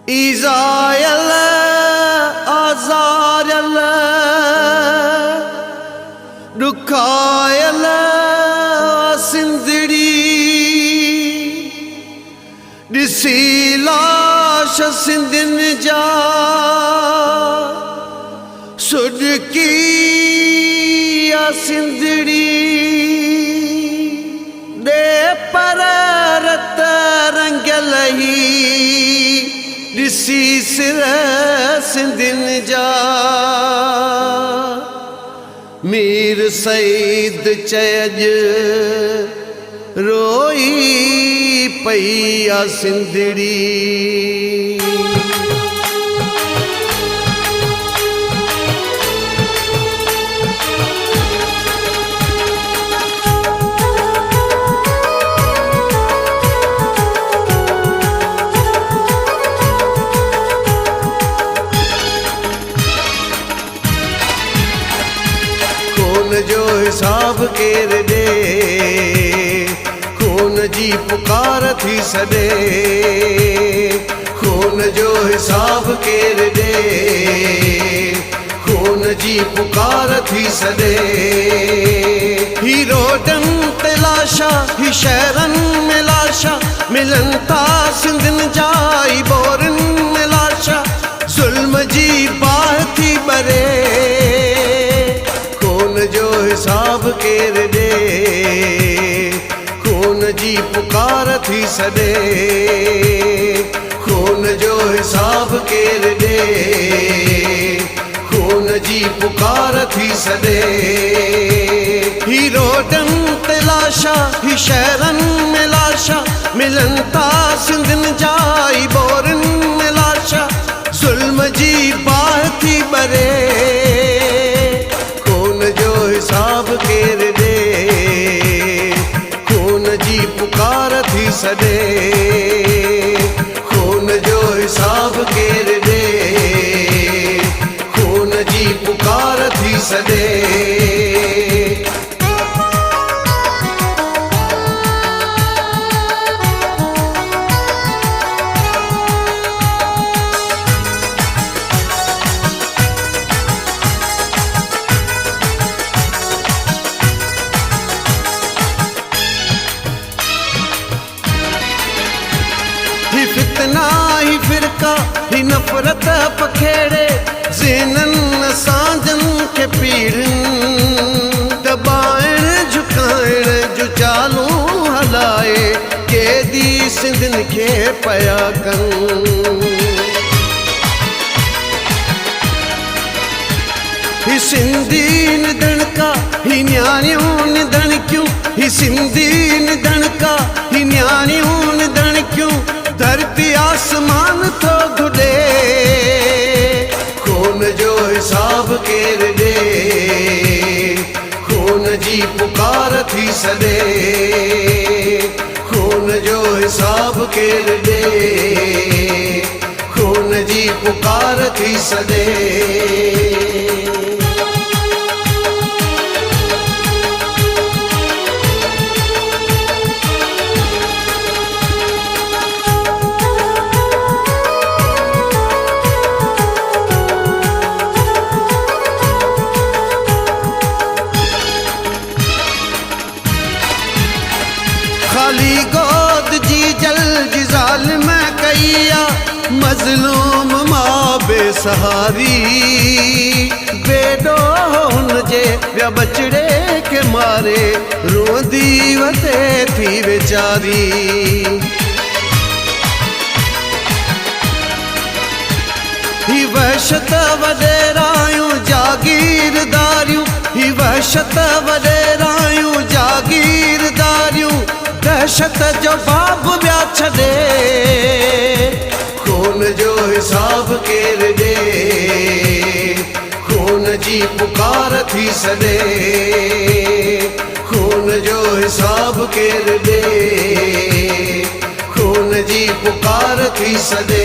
İzayel azarel Dukhayal Sindhri ॾिसी लाश सिंधिन जा सुॾकी सिंधड़ी दे पर रत रंगल ही ॾिसी सिर सिंधिन जा मीर सईद चयज रोई पई आ सिंधड़ी जो हिसाब केर दे खून जी पुकार थी सदे खून जो हिसाब केर दे खून जी पुकार थी सदे ही रोडन ते लाशा ही शहरन में लाशा मिलन था सिंधन जाई बोरन में लाशा जुल्म जी बाह थी बरे जो हिसाब केर दे खून जी पुकार थी सदे खून जो हिसाब केर दे खून जी पुकार थी सदे ही रोडन ते लाशा ही शहरन में लाशा मिलन था सिंधन जाई बोरन में लाशा जुल्म जी बाह थी बरे हिसाब केर दे खून जी पुकार थी सदे खून जो हिसाब केर दे खून जी पुकार थी सदे ही फितना ही फिरका ही नफरत पखेड़े ज़हनन असांजन के पीड़न दबाइण झुकाइण जो चालूं हलाए कैदी सिंधन के पया कन ही सिंधी निधन का ही न्याणियों निधन क्यों ही सिंधी निधन का ही न्याणियों निधन क्यों धरती आसमान तो घुले खून जो हिसाब केर दे खून जी पुकार थी सदे खून जो हिसाब केर दे खून जी पुकार थी सदे खाली गोद जी जल जी ज़ालिम कईया मज़लूम मां बेसहारी बेडो हुन जे ॿिया बचड़े के मारे रोंदी वते थी वेचारी ही वहशत वॾेरायूं जागीरदारियूं ही वहशत वॾेरायूं जागीरदारियूं दहशत जो बाब ॿिया छॾे खून जो हिसाब केर दे खून जी पुकार थी सदे खून जो हिसाब केर दे खून जी पुकार थी सदे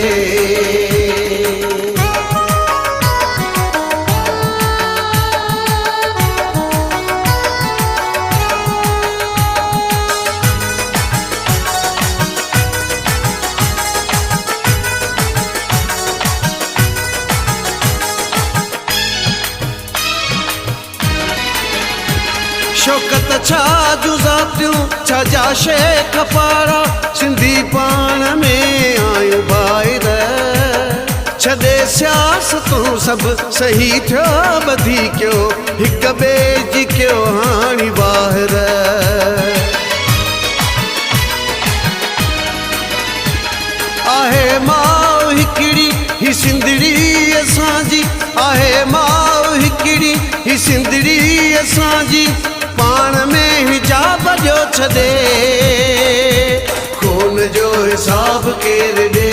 छा जुज़ातियूं छा जा शेख पारा सिंधी पाण में आयूं ॿाहिर छॾे सियासतूं सभु सही थियो ॿधी कयो हिक ॿिए जी कयो हाणी ॿाहिर आहे माउ हिकिड़ी ही सिंधड़ी असांजी आहे माउ हिकिड़ी ही सिंधड़ी असांजी पाण में हिजाब ॾियो छॾे खून जो हिसाब केरु ॾे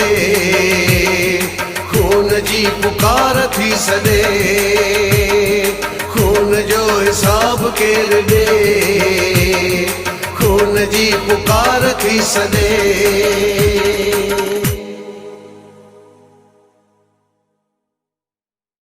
खून जी पुकार थी सॾे खून जो हिसाब केरु ॾे खून जी पुकार थी सॾे